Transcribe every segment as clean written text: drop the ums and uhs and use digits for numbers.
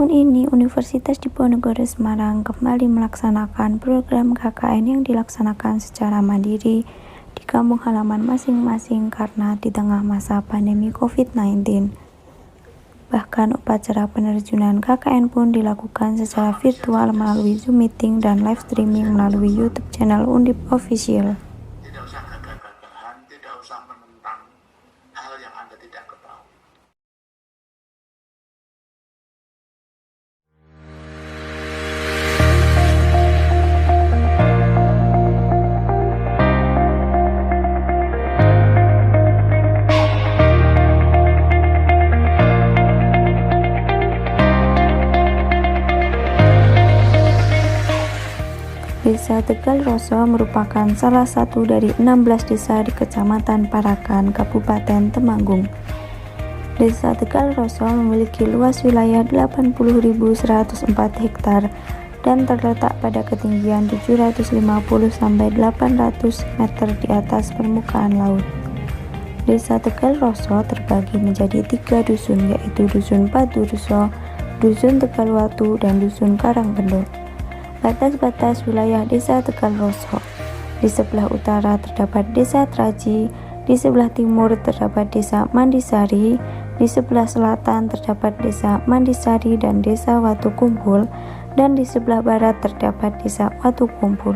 Tahun ini, Universitas Diponegoro Semarang kembali melaksanakan program KKN yang dilaksanakan secara mandiri di kampung halaman masing-masing karena di tengah masa pandemi COVID-19. Bahkan upacara penerjunan KKN pun dilakukan secara virtual melalui Zoom meeting dan live streaming melalui YouTube channel Undip Official. Tidak usah gagah-gagahan, tidak usah menentang hal yang Anda tidak ketahui. Desa Tegal Roso merupakan salah satu dari 16 desa di Kecamatan Parakan, Kabupaten Temanggung. Desa Tegal Roso memiliki luas wilayah 80.104 hektar dan terletak pada ketinggian 750 sampai 800 meter di atas permukaan laut. Desa Tegal Roso terbagi menjadi 3 dusun, yaitu Dusun Paturuso, Dusun Tegal Watu, dan Dusun Karangbendo. Batas-batas wilayah Desa Tegal Roso. Di sebelah utara terdapat Desa Traji, di sebelah timur terdapat Desa Mandisari, di sebelah selatan terdapat Desa Mandisari dan Desa Watu Kumpul, dan di sebelah barat terdapat Desa Watu Kumpul.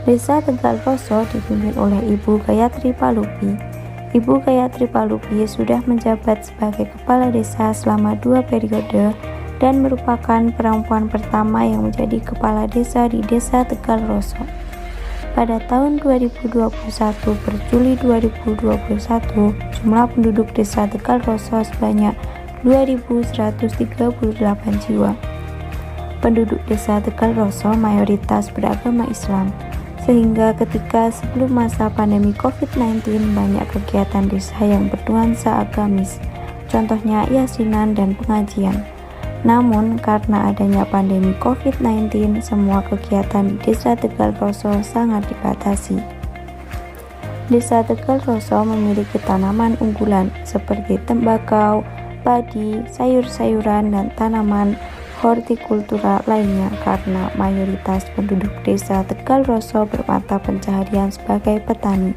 Desa Tegal Roso dipimpin oleh Ibu Gayatri Palupi. Ibu Gayatri Palupi sudah menjabat sebagai kepala desa selama 2 periode dan merupakan perempuan pertama yang menjadi kepala desa di Desa Tegal Roso. Pada tahun 2021 per Juli 2021, jumlah penduduk Desa Tegal Roso sebanyak 2.138 jiwa. Penduduk Desa Tegal Roso mayoritas beragama Islam, sehingga ketika sebelum masa pandemi COVID-19 banyak kegiatan desa yang bernuansa agamis, contohnya yasinan dan pengajian. Namun, karena adanya pandemi COVID-19, semua kegiatan di Desa Tegal Roso sangat dibatasi. Desa Tegal Roso memiliki tanaman unggulan seperti tembakau, padi, sayur-sayuran, dan tanaman hortikultura lainnya karena mayoritas penduduk Desa Tegal Roso bermata pencaharian sebagai petani.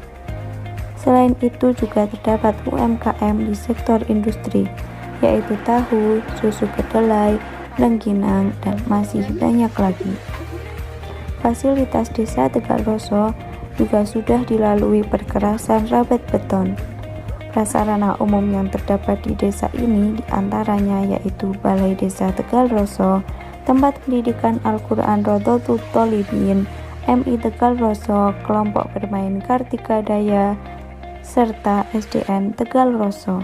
Selain itu juga terdapat UMKM di sektor industri, yaitu tahu, susu kedelai, rengginang, dan masih banyak lagi. Fasilitas Desa Tegal Roso juga sudah dilalui perkerasan rabat beton. Prasarana umum yang terdapat di desa ini diantaranya yaitu Balai Desa Tegal Roso, tempat pendidikan Al-Quran Rodotul Tholibin, MI Tegal Roso, kelompok bermain Kartika Daya, serta SDN Tegal Roso.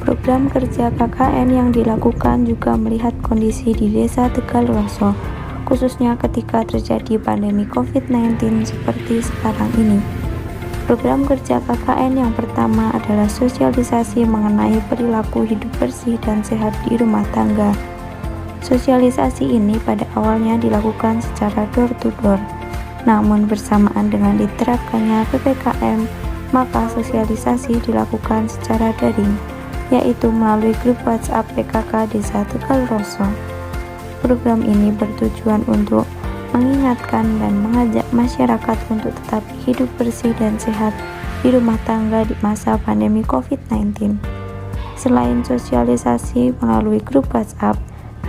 Program kerja KKN yang dilakukan juga melihat kondisi di Desa Tegal Roso, khususnya ketika terjadi pandemi COVID-19 seperti sekarang ini. Program kerja KKN yang pertama adalah sosialisasi mengenai perilaku hidup bersih dan sehat di rumah tangga. Sosialisasi ini pada awalnya dilakukan secara door-to-door, namun bersamaan dengan diterapkannya PPKM, maka sosialisasi dilakukan secara daring, yaitu melalui grup WhatsApp PKK Desa Tegal Roso. Program ini bertujuan untuk mengingatkan dan mengajak masyarakat untuk tetap hidup bersih dan sehat di rumah tangga di masa pandemi COVID-19. Selain sosialisasi melalui grup WhatsApp,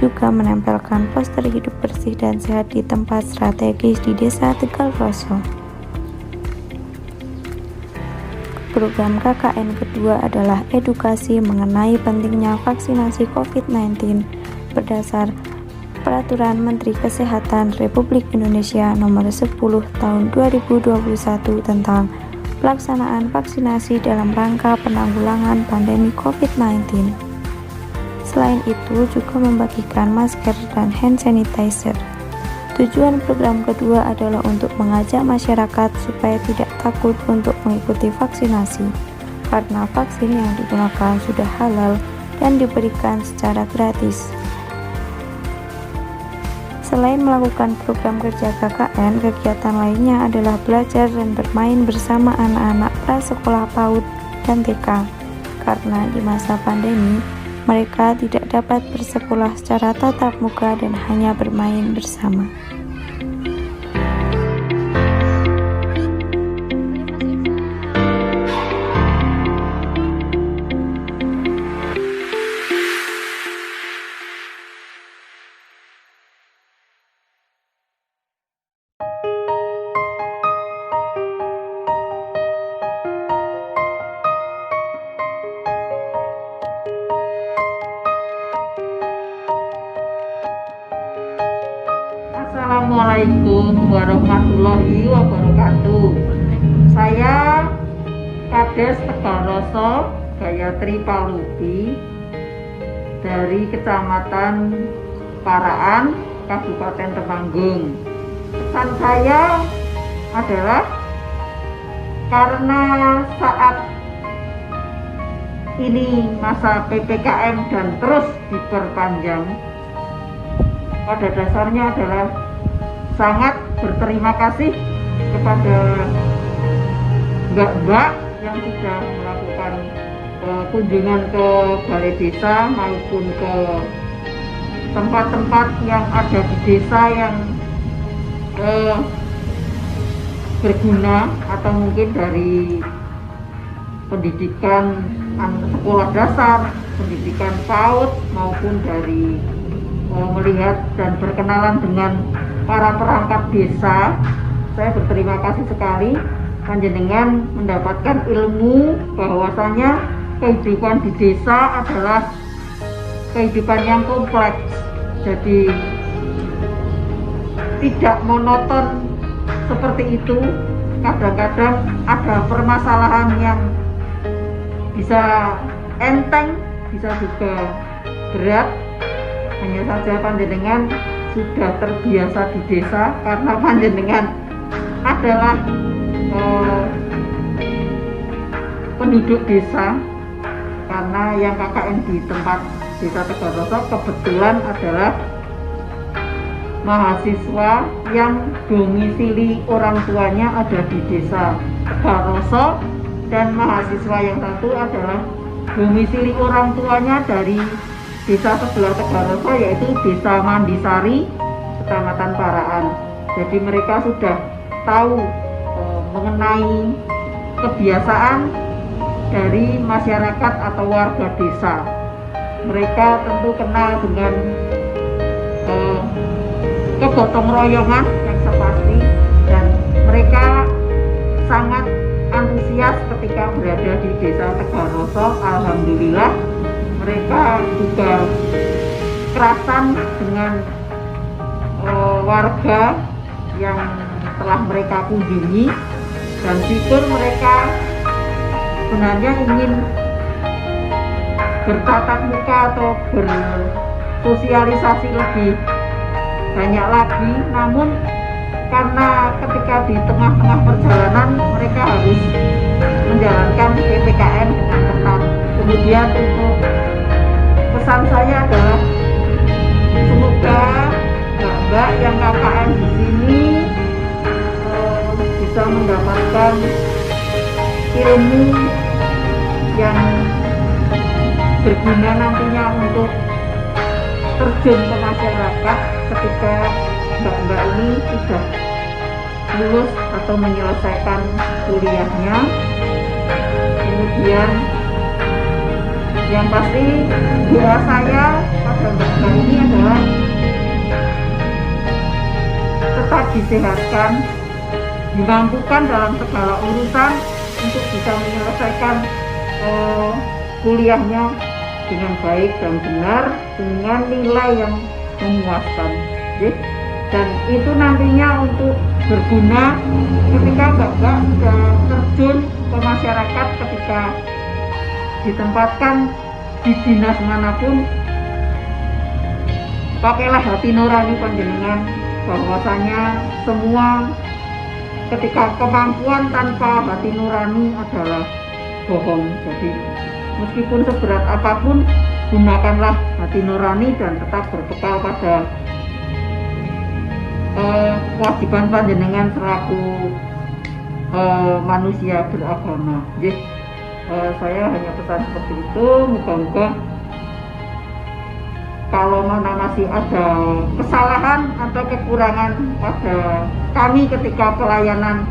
juga menempelkan poster hidup bersih dan sehat di tempat strategis di Desa Tegal Roso. Program KKN kedua adalah edukasi mengenai pentingnya vaksinasi COVID-19 berdasar Peraturan Menteri Kesehatan Republik Indonesia Nomor 10 Tahun 2021 tentang pelaksanaan vaksinasi dalam rangka penanggulangan pandemi COVID-19. Selain itu juga membagikan masker dan hand sanitizer. Tujuan program kedua adalah untuk mengajak masyarakat supaya tidak takut untuk mengikuti vaksinasi, karena vaksin yang digunakan sudah halal dan diberikan secara gratis. Selain melakukan program kerja KKN, kegiatan lainnya adalah belajar dan bermain bersama anak-anak prasekolah PAUD dan TK. Karena di masa pandemi, mereka tidak dapat bersekolah secara tatap muka dan hanya bermain bersama. Assalamualaikum warahmatullahi wabarakatuh. Saya Kades Tegalroso Gayatri Palubi dari Kecamatan Paraan, Kabupaten Temanggung. Pesan saya adalah karena saat ini masa PPKM dan terus diperpanjang, pada dasarnya adalah sangat berterima kasih kepada mbak-mbak yang sudah melakukan kunjungan ke balai desa maupun ke tempat-tempat yang ada di desa yang berguna, atau mungkin dari pendidikan sekolah dasar, pendidikan PAUD, maupun dari melihat dan berkenalan dengan para perangkat desa. Saya berterima kasih sekali panjenengan mendapatkan ilmu bahwasanya kehidupan di desa adalah kehidupan yang kompleks, jadi tidak monoton seperti itu. Kadang-kadang ada permasalahan yang bisa enteng, bisa juga berat. Hanya saja panjenengan sudah terbiasa di desa karena panjenengan adalah penduduk desa. Karena yang KKN di tempat desa Tegalroso kebetulan adalah mahasiswa yang domisili orang tuanya ada di desa Tegalroso, dan mahasiswa yang satu adalah domisili orang tuanya dari desa sebelah Tegalroso, yaitu Desa Mandisari, Kecamatan Paraan. Jadi mereka sudah tahu mengenai kebiasaan dari masyarakat atau warga desa. Mereka tentu kenal dengan kegotong royongan yang sepasti, dan mereka sangat antusias ketika berada di desa Tegalroso. Alhamdulillah, mereka juga kerasan dengan warga yang telah mereka kunjungi, dan fitur mereka sebenarnya ingin bertatap muka atau bersosialisasi lebih banyak lagi. Namun karena ketika di tengah-tengah perjalanan mereka harus menjalankan PPKM dengan ketat. Kemudian untuk pesan saya adalah semoga mbak-mbak yang KKN di sini bisa mendapatkan ilmu yang berguna nantinya untuk terjun ke masyarakat ketika mbak-mbak ini sudah lulus atau menyelesaikan kuliahnya. Kemudian yang pasti doa saya pada mbak-mbak ini adalah tetap disehatkan, dimampukan dalam segala urusan untuk bisa menyelesaikan kuliahnya dengan baik dan benar, dengan nilai yang memuaskan. Dan itu nantinya untuk berguna ketika mbak-mbak sudah terjun ke masyarakat, ketika ditempatkan di dinas manapun. Pakailah hati nurani panjenengan, bahwasanya semua ketika kemampuan tanpa hati nurani adalah bohong. Jadi meskipun seberat apapun, gunakanlah hati nurani dan tetap berbekal pada kewajiban panjenengan selaku manusia beragama. Jadi saya hanya pesan seperti itu. Moga-moga kalau mana masih ada kesalahan atau kekurangan pada kami ketika pelayanan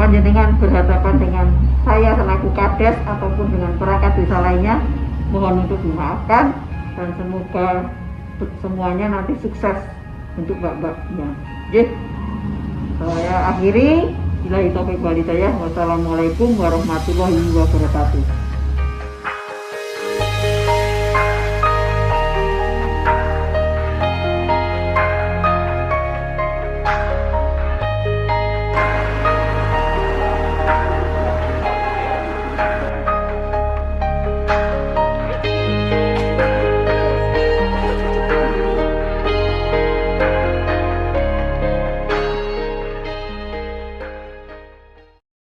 panjenengan berhadapan dengan saya selaku kades ataupun dengan perangkat desa lainnya, mohon untuk dimaafkan, dan semoga semuanya nanti sukses untuk mbak-mbaknya. Jadi saya akhiri. Billahi taufiq wal hidayah. Wassalamualaikum warahmatullahi wabarakatuh.